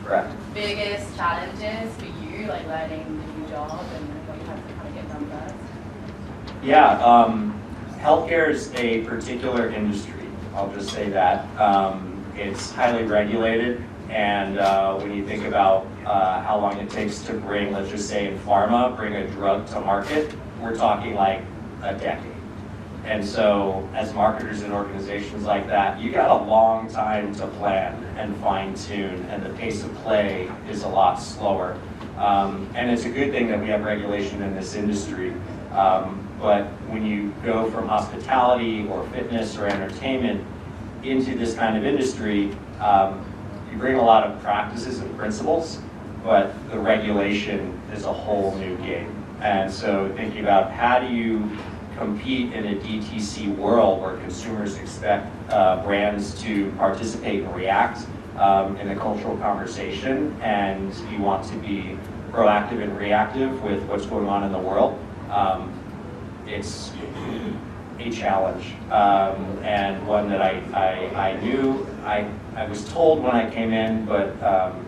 Correct. Biggest challenges for you, like learning the new job and what you have to kind of get done first? Yeah, healthcare is a particular industry. I'll just say that. It's highly regulated, and when you think about how long it takes to bring, let's just say in pharma, bring a drug to market, we're talking like a decade. And so as marketers in organizations like that, you got a long time to plan and fine tune, and the pace of play is a lot slower. And it's a good thing that we have regulation in this industry. But when you go from hospitality or fitness or entertainment into this kind of industry, you bring a lot of practices and principles, but the regulation is a whole new game. And so thinking about how do you compete in a DTC world where consumers expect brands to participate and react in the cultural conversation, and you want to be proactive and reactive with what's going on in the world. It's a challenge, and one that I knew, I was told when I came in, but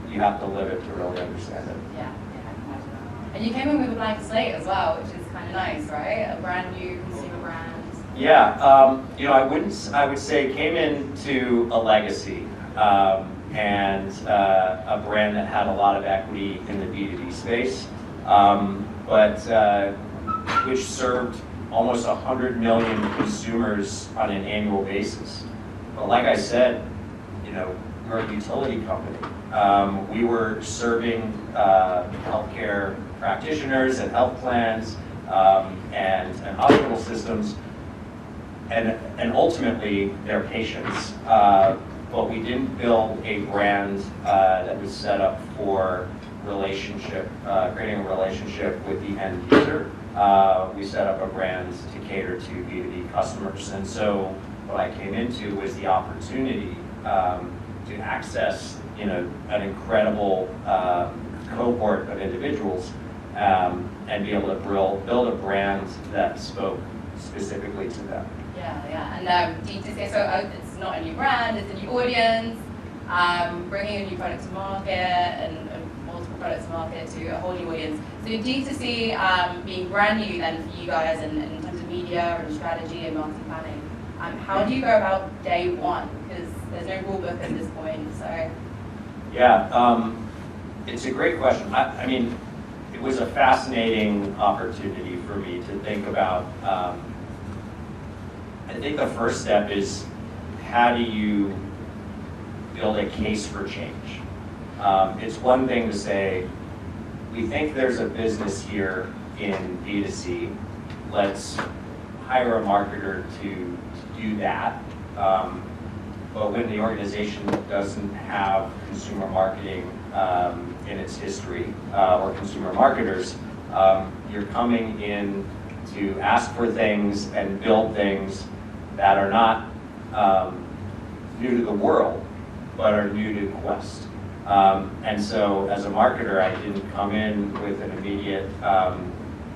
you have to live it to really understand it. Yeah, I can imagine that. And you came in with a blank slate as well, which is kind of nice, right? A brand new consumer brand. Yeah, I would say came into a legacy and a brand that had a lot of equity in the B2B space, but which served almost 100 million consumers on an annual basis. But like I said, we're a utility company. We were serving healthcare practitioners and health plans and hospital systems, and ultimately their patients. But we didn't build a brand that was set up for creating a relationship with the end user. We set up a brand to cater to B2B customers. And so what I came into was the opportunity to access an incredible cohort of individuals and be able to build a brand that spoke specifically to them. Yeah. And D2C, so it's not a new brand, it's a new audience, bringing a new product to market and multiple products to market to a whole new audience. So D2C being brand new then for you guys in terms of media and strategy and marketing planning, how do you go about day one? Because there's no rule book at this point, so. Yeah, it's a great question. I mean, it was a fascinating opportunity for me to think about. I think the first step is, how do you build a case for change? It's one thing to say, we think there's a business here in B2C, let's hire a marketer to do that. But when the organization doesn't have consumer marketing in its history or consumer marketers, you're coming in to ask for things and build things that are not new to the world, but are new to Quest. And so as a marketer, I didn't come in with an immediate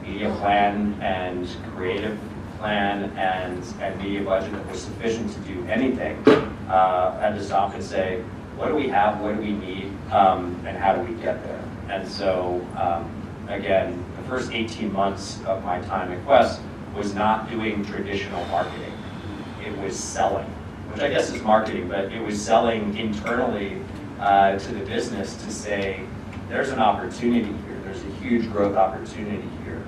media plan and creative plan and media budget that was sufficient to do anything. I had to stop and say, what do we have, what do we need, and how do we get there? And so, again, the first 18 months of my time at Quest was not doing traditional marketing. It was selling, which I guess is marketing, but it was selling internally to the business to say, there's an opportunity here, there's a huge growth opportunity here,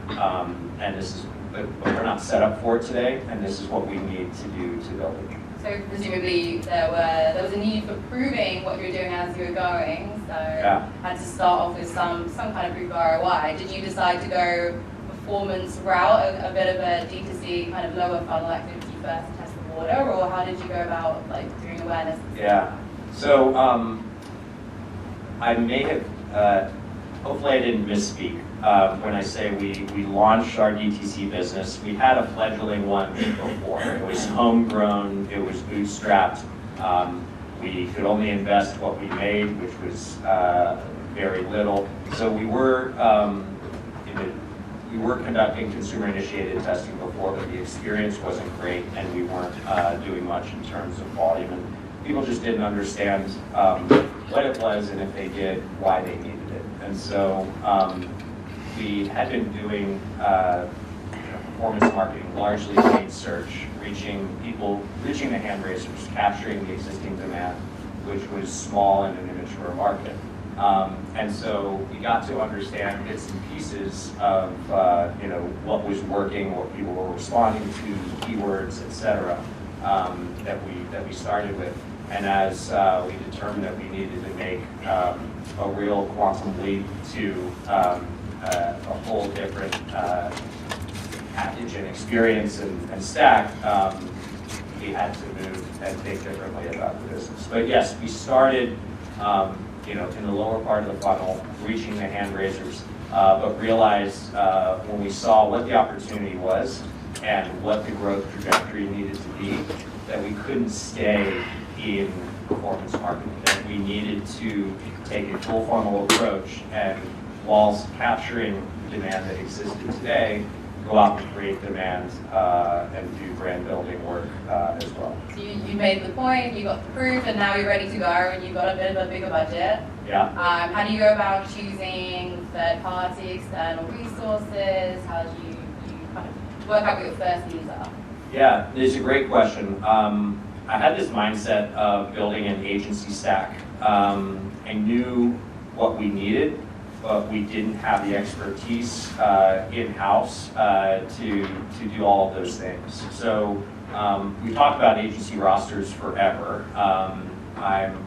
and this is, but we're not set up for it today, and this is what we need to do to build it. So presumably there was a need for proving what you were doing as you were going, so had to start off with some kind of proof of ROI. Did you decide to go performance route, a bit of a D2C kind of lower funnel activity first to test the water, or how did you go about doing awareness? Yeah, so I may have, hopefully I didn't misspeak when I say we launched our DTC business. We had a fledgling one before. It was homegrown, it was bootstrapped. We could only invest what we made, which was very little. So we were conducting consumer-initiated testing before, but the experience wasn't great, and we weren't doing much in terms of volume. And people just didn't understand what it was, and if they did, why they needed it. And so we had been doing performance marketing, largely paid search, reaching the hand raisers, capturing the existing demand, which was small in an immature market. And so we got to understand bits and pieces of what was working, what people were responding to, keywords, et cetera, that we started with. And as we determined that we needed to make a real quantum leap to a whole different package and experience and stack, we had to move and think differently about the business. But yes, we started in the lower part of the funnel, reaching the hand raisers, but realized when we saw what the opportunity was and what the growth trajectory needed to be, that we couldn't stay in performance marketing, that we needed to take a full funnel approach and, whilst capturing demand that existed today, go out and create demand and do brand building work as well. So you made the point, you got the proof, and now you're ready to go, and you've got a bit of a bigger budget. Yeah. How do you go about choosing third-party, external resources? How do you kind of work out what your first needs are? Yeah, it's a great question. I had this mindset of building an agency stack. I knew what we needed, but we didn't have the expertise in-house to do all of those things. So we talked about agency rosters forever. I'm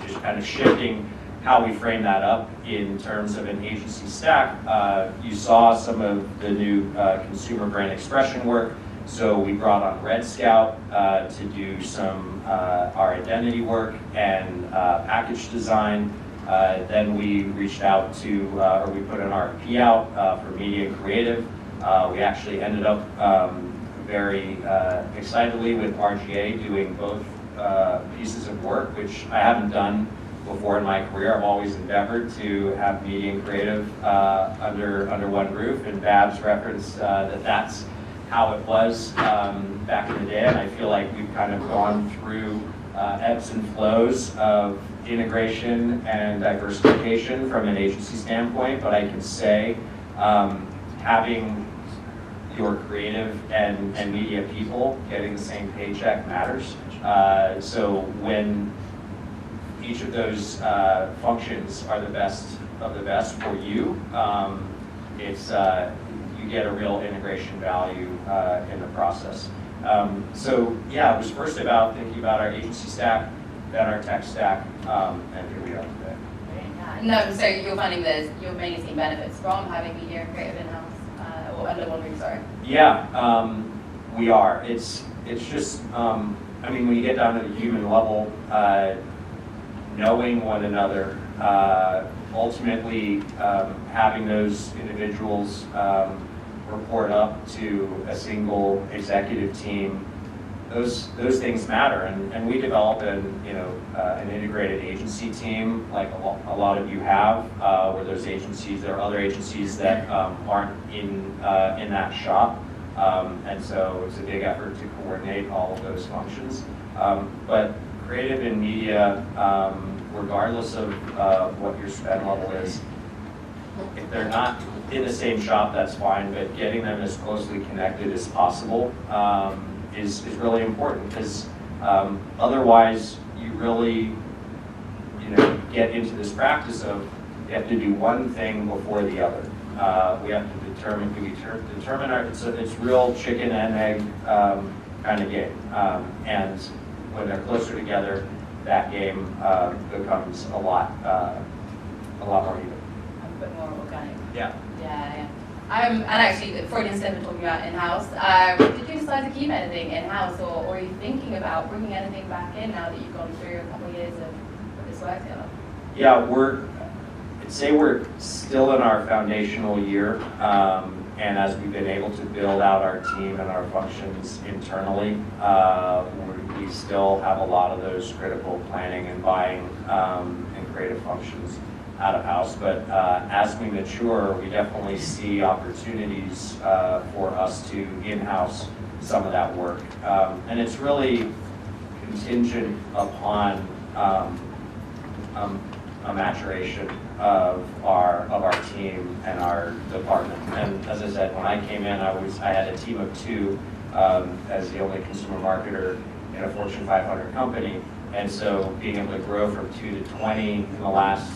just kind of shifting how we frame that up in terms of an agency stack. You saw some of the new consumer brand expression work. So we brought on Red Scout to do some our identity work and package design. Then we reached out to, or we put an RFP out for media and creative. We actually ended up very excitedly with RGA doing both pieces of work, which I haven't done before in my career. I've always endeavored to have media and creative under one roof, and Babs referenced that's how it was back in the day, and I feel like we've kind of gone through ebbs and flows of integration and diversification from an agency standpoint, but I can say having your creative and media people getting the same paycheck matters. So when each of those functions are the best of the best for you, it's you get a real integration value in the process. So yeah, it was first about thinking about our agency stack, then our tech stack, and here we are today. No, so you're finding you're mainly seeing benefits from having media and creative in-house, or under one roof, sorry? Yeah, we are. It's just, I mean, when you get down to the human level, knowing one another, ultimately having those individuals report up to a single executive team, those things matter, and we develop an integrated agency team like a lot of you have, where those agencies, there are other agencies that aren't in that shop, and so it's a big effort to coordinate all of those functions. But creative and media, regardless of what your spend level is, if they're not in the same shop, that's fine, but getting them as closely connected as possible is really important, because otherwise you really get into this practice of you have to do one thing before the other. We have to determine it's real chicken and egg kind of game, and when they're closer together, that game becomes a lot more even. A bit more organic. Yeah. Yeah. And actually, Freudian slip talking about in-house. Did you decide to keep anything in-house, or are you thinking about bringing anything back in now that you've gone through a couple of years of this work together? Yeah, I'd say we're still in our foundational year, and as we've been able to build out our team and our functions internally, we still have a lot of those critical planning and buying and creative functions out of house. But as we mature, we definitely see opportunities for us to in-house some of that work. And it's really contingent upon a maturation of our team and our department. And as I said, when I came in, I had a team of 2 as the only consumer marketer in a Fortune 500 company. And so being able to grow from 2 to 20 in the last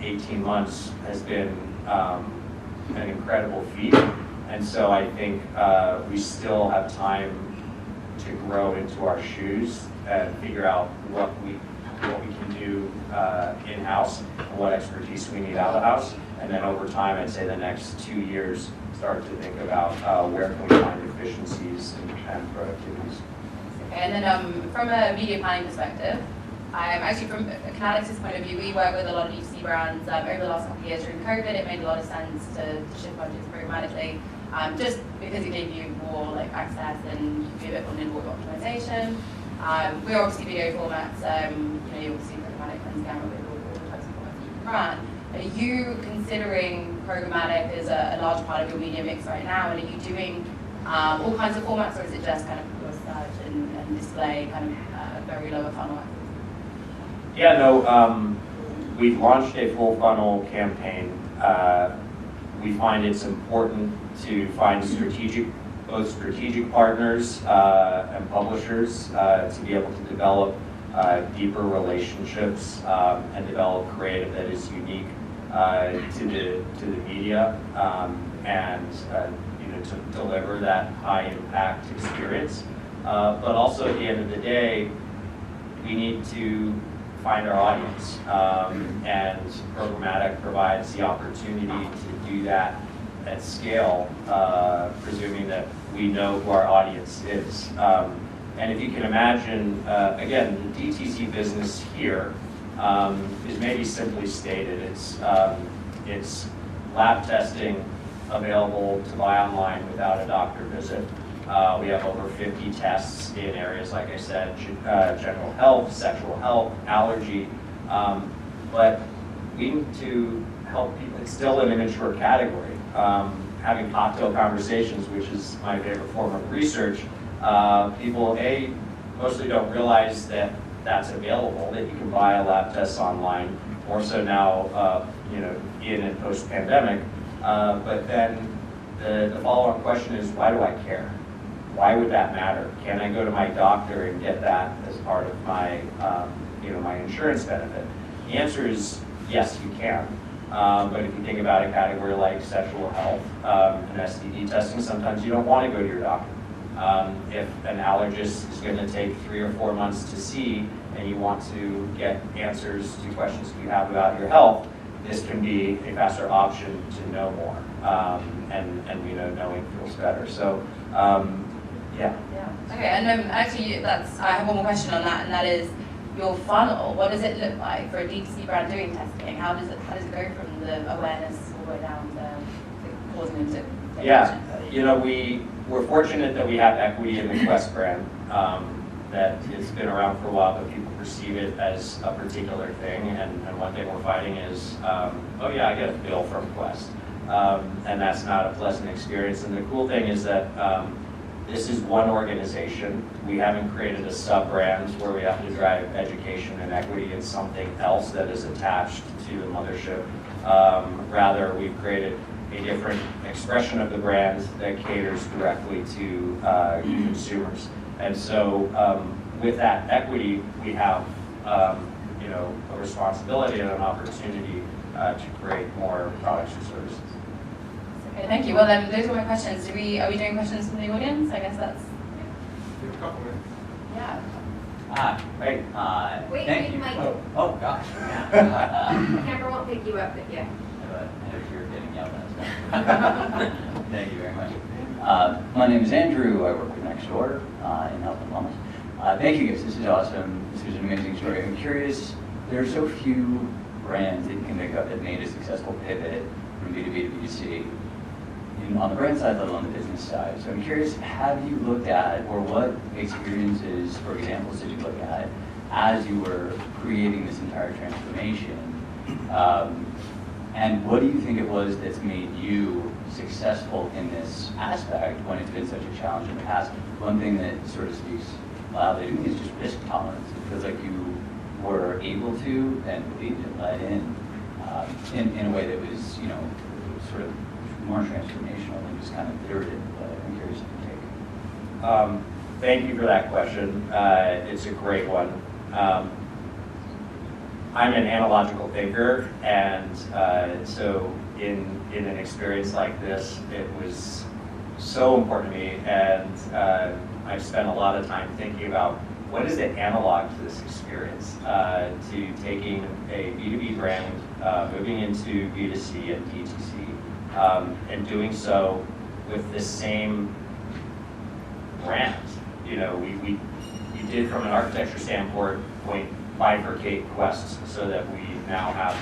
18 months has been an incredible feat. And so I think we still have time to grow into our shoes and figure out what we can do in-house and what expertise we need out of the house. And then over time, I'd say the next 2 years, start to think about where can we find efficiencies and productivities. Okay, and then from a media planning perspective, actually from Connatix's point of view, we work with a lot of D2C brands. Over the last couple of years during COVID, it made a lot of sense to shift budgets programmatically, just because it gave you more like access and you could be a bit more nimble with optimization. We're obviously video formats, you obviously programmatic and camera with all the types of formats that you can run. Are you considering programmatic as a large part of your media mix right now? And are you doing all kinds of formats, or is it just kind of pure search and display, kind of very lower funnel activity? Yeah, no, we've launched a full funnel campaign. We find it's important to find both strategic partners and publishers to be able to develop deeper relationships and develop creative that is unique to the media and to deliver that high impact experience. But also at the end of the day, we need to find our audience, and programmatic provides the opportunity to do that at scale, presuming that we know who our audience is. And if you can imagine, again, the DTC business here is maybe simply stated. It's lab testing available to buy online without a doctor visit. We have over 50 tests in areas, like I said, general health, sexual health, allergy. But we need to help people. It's still an immature category. Having cocktail conversations, which is my favorite form of research, people, mostly don't realize that that's available, that you can buy a lab test online, more so now, in and post-pandemic. But then the follow-on question is, why do I care? Why would that matter? Can I go to my doctor and get that as part of my, my insurance benefit? The answer is yes, you can. But if you think about a category like sexual health and STD testing, sometimes you don't want to go to your doctor. If an allergist is going to take 3 or 4 months to see, and you want to get answers to questions you have about your health, this can be a faster option to know more, and we know knowing feels better. So, yeah. Okay, and actually, I have one more question on that, and that is your funnel. What does it look like for a D2C brand doing testing? How does it go from the awareness all the way down to causing them to take action? We're fortunate that we have equity in the Quest brand. That it's been around for a while, but people perceive it as a particular thing. And one thing we're finding is, oh yeah, I get a bill from Quest. And that's not a pleasant experience. And the cool thing is that this is one organization. We haven't created a sub-brand where we have to drive education and equity in something else that is attached to the mothership. Rather, we've created a different expression of the brand that caters directly to consumers. And so with that equity, we have a responsibility and an opportunity to create more products and services. Okay, thank you. Well, those are my questions. Are we doing questions from the audience? I guess that's... We have a couple minutes. Yeah. Great. Thank you. Mike. Oh gosh. The camera won't pick you up, but yeah. You're getting yelled at. Thank you very much. My name is Andrew. I work with Nextdoor in health and wellness. Thank you guys. This is awesome. This is an amazing story. I'm curious, there are so few brands that you can pick up that made a successful pivot from B2B to B2C on the brand side, let alone the business side. So I'm curious, have you looked at, or what experiences or examples did you look at as you were creating this entire transformation? And what do you think it was that's made you successful in this aspect when it's been such a challenge in the past? One thing that sort of speaks mildly to me is just risk tolerance. It feels like you were able to and believed and let in a way that was, you know, sort of more transformational than just kind of iterative. But I'm curious if you take. Thank you for that question. It's a great one. I'm an analogical thinker, and so in an experience like this, it was so important to me, and I've spent a lot of time thinking about what is the analog to this experience, to taking a B2B brand, moving into B2C and DTC, and doing so with the same brand. You know, we did from an architecture standpoint bifurcate Quest so that we now have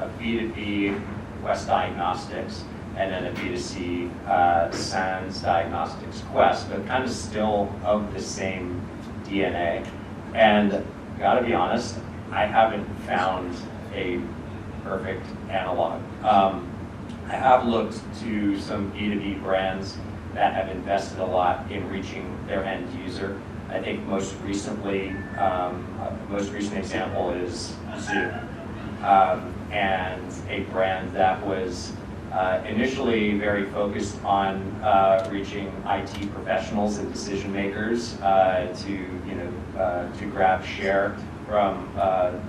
a B2B Quest Diagnostics and then a B2C SANS Diagnostics Quest, but kind of still of the same DNA. And gotta be honest, I haven't found a perfect analog. I have looked to some B2B brands that have invested a lot in reaching their end user. I think most recently, most recent example is Zoom, and a brand that was initially very focused on reaching IT professionals and decision makers to grab share from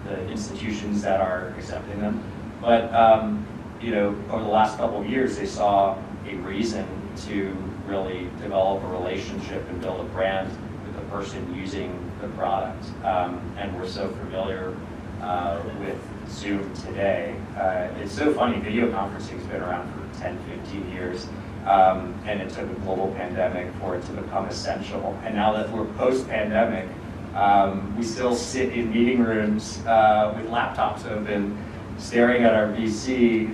the institutions that are accepting them. But over the last couple of years, they saw a reason to really develop a relationship and build a brand with the person using the product. And we're so familiar with Zoom today. It's so funny, video conferencing has been around for 10, 15 years, and it took a global pandemic for it to become essential. And now that we're post-pandemic, we still sit in meeting rooms with laptops open, staring at our VC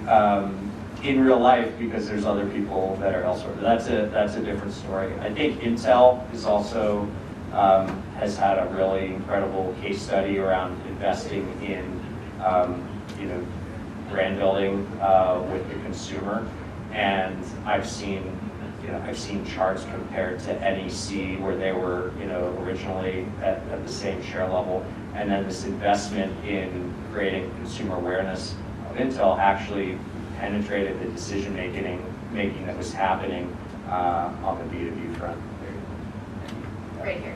in real life because there's other people that are elsewhere. But that's a different story. I think Intel is also has had a really incredible case study around investing in brand building with the consumer, and I've seen charts compared to NEC where they were originally at the same share level, and then this investment in creating consumer awareness of Intel actually penetrated the decision making that was happening on the B2B front. Right here.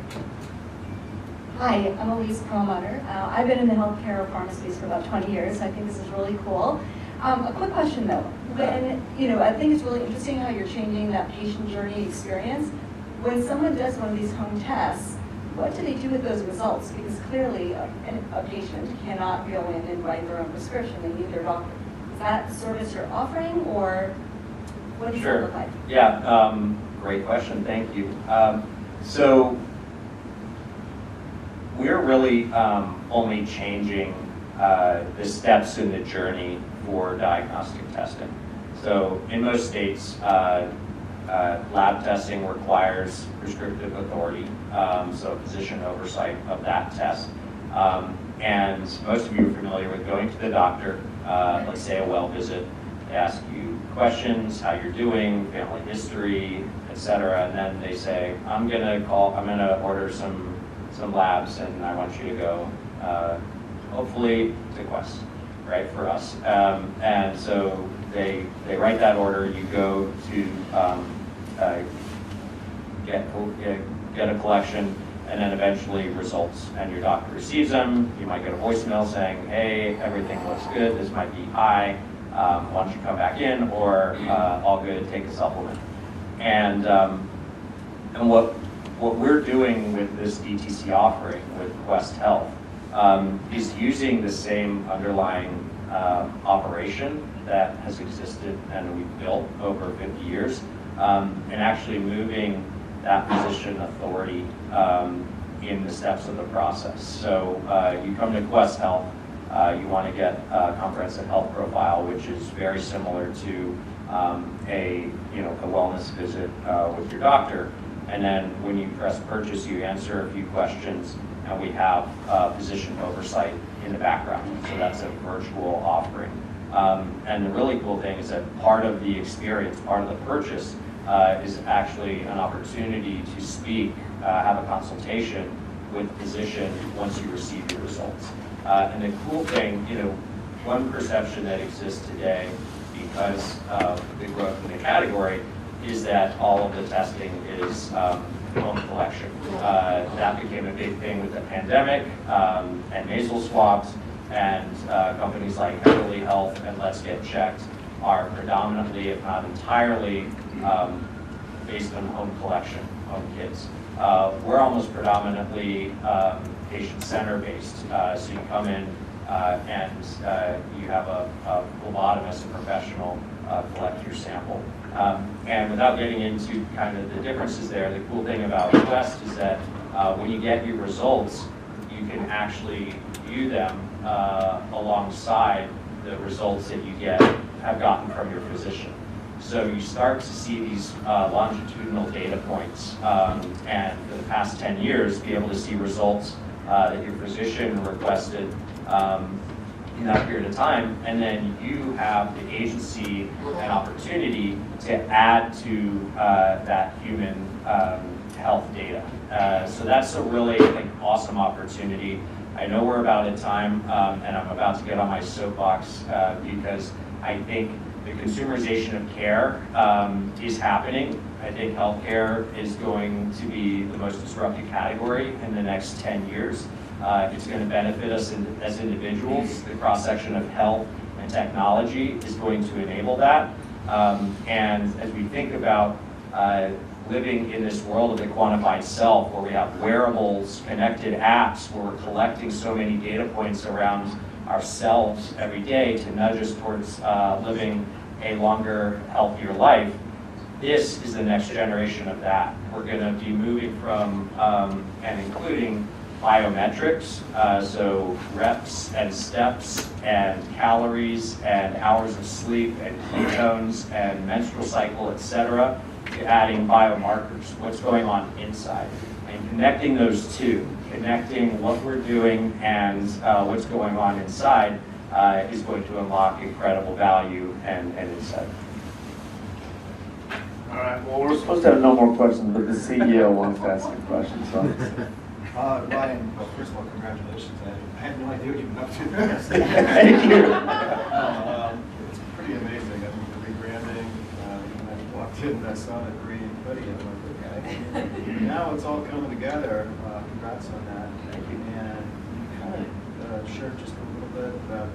Hi, I'm Elise Perlmutter. I've been in the healthcare pharma space for about 20 years. I think this is really cool. A quick question though. When, I think it's really interesting how you're changing that patient journey experience. When someone does one of these home tests, what do they do with those results? Because clearly a patient cannot go in and write their own prescription. They need their doctor. Is that service you're offering, or what does it look like? Yeah, great question. Thank you. So we're really only changing the steps in the journey for diagnostic testing. So in most states, lab testing requires prescriptive authority, so physician oversight of that test. And most of you are familiar with going to the doctor, let's say a well visit. They ask you questions, how you're doing, family history, etc. And then they say, I'm gonna order some labs, and I want you to go, hopefully to Quest, right, for us. And so they write that order, you go to get a collection, and then eventually results, and your doctor receives them. You might get a voicemail saying, hey, everything looks good, this might be high, why don't you come back in, or all good, take a supplement. And what we're doing with this DTC offering with Quest Health is using the same underlying operation that has existed and we've built over 50 years, and actually moving that physician authority in the steps of the process. So you come to Quest Health, you want to get a comprehensive health profile, which is very similar to a wellness visit with your doctor. And then when you press purchase, you answer a few questions, and we have physician oversight in the background. So that's a virtual offering. And the really cool thing is that part of the experience, part of the purchase, is actually an opportunity to speak have a consultation with the physician once you receive your results. And the cool thing, one perception that exists today because of the growth in the category is that all of the testing is home collection. That became a big thing with the pandemic and nasal swabs, and companies like Everly Health and Let's Get Checked are predominantly, if not entirely, based on home collection, home kits. We're almost predominantly patient-center based. So you come in and you have a phlebotomist, a professional, collect your sample. And without getting into kind of the differences there, the cool thing about Quest is that when you get your results, you can actually view them alongside the results that you have gotten from your physician. So you start to see these longitudinal data points, and for the past 10 years, be able to see results that your physician requested in that period of time, and then you have the agency and opportunity to add to that human health data. So that's a really awesome opportunity. I know we're about at time, and I'm about to get on my soapbox because I think the consumerization of care is happening. I think healthcare is going to be the most disrupted category in the next 10 years. It's going to benefit us as individuals. The cross-section of health and technology is going to enable that. And as we think about living in this world of the quantified self, where we have wearables, connected apps, where we're collecting so many data points around ourselves every day to nudge us towards living a longer, healthier life, this is the next generation of that. We're going to be moving from and including biometrics, so reps and steps and calories and hours of sleep and ketones and menstrual cycle, etc., to adding biomarkers, what's going on inside, and connecting those two, connecting what we're doing and what's going on inside is going to unlock incredible value and insight. All right, well, we're supposed to have no more questions, but the CEO wants to ask a question, so. Ryan, well, first of all, congratulations. I had no idea what you've been up to. Thank you. It's pretty amazing. I mean, the rebranding, when I walked in, I saw the green hoodie, and I'm like, okay. Now it's all coming together. Congrats on that. Thank you. And you kind of shared just a little bit about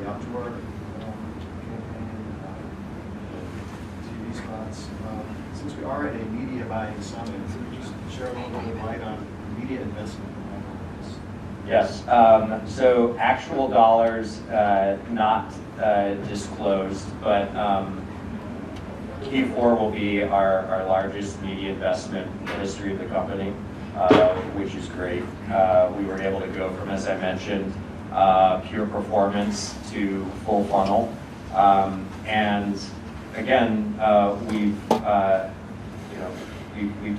the outdoor campaign, TV spots. Since we are at a media buying summit, could you just share a little bit of light on media investment? Yes, so actual dollars not disclosed, but Q4 will be our largest media investment in the history of the company, which is great. We were able to go from, as I mentioned, pure performance to full funnel. And again, we've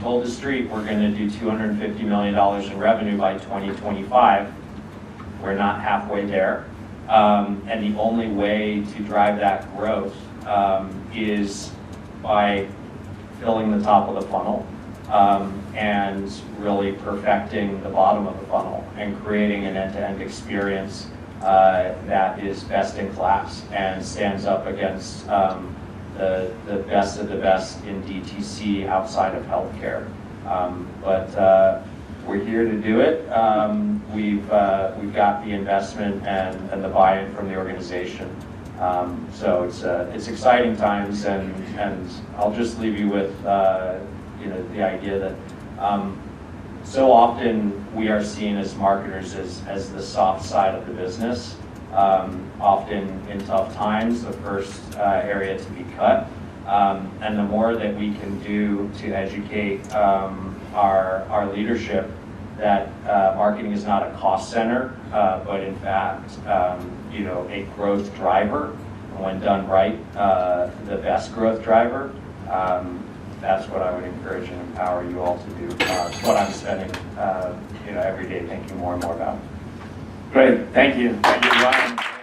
told the street we're going to do $250 million in revenue by 2025. We're not halfway there. And the only way to drive that growth is by filling the top of the funnel and really perfecting the bottom of the funnel and creating an end-to-end experience that is best in class and stands up against the best of the best in DTC outside of healthcare. But we're here to do it. We've got the investment and the buy-in from the organization. So it's exciting times, and I'll just leave you with the idea that so often we are seen as marketers as the soft side of the business. Often in tough times, the first area to be cut. And the more that we can do to educate our leadership that marketing is not a cost center, but in fact, a growth driver. When done right, the best growth driver. That's what I would encourage and empower you all to do. It's what I'm spending every day thinking more and more about. Great, thank you. Thank you, Ryan.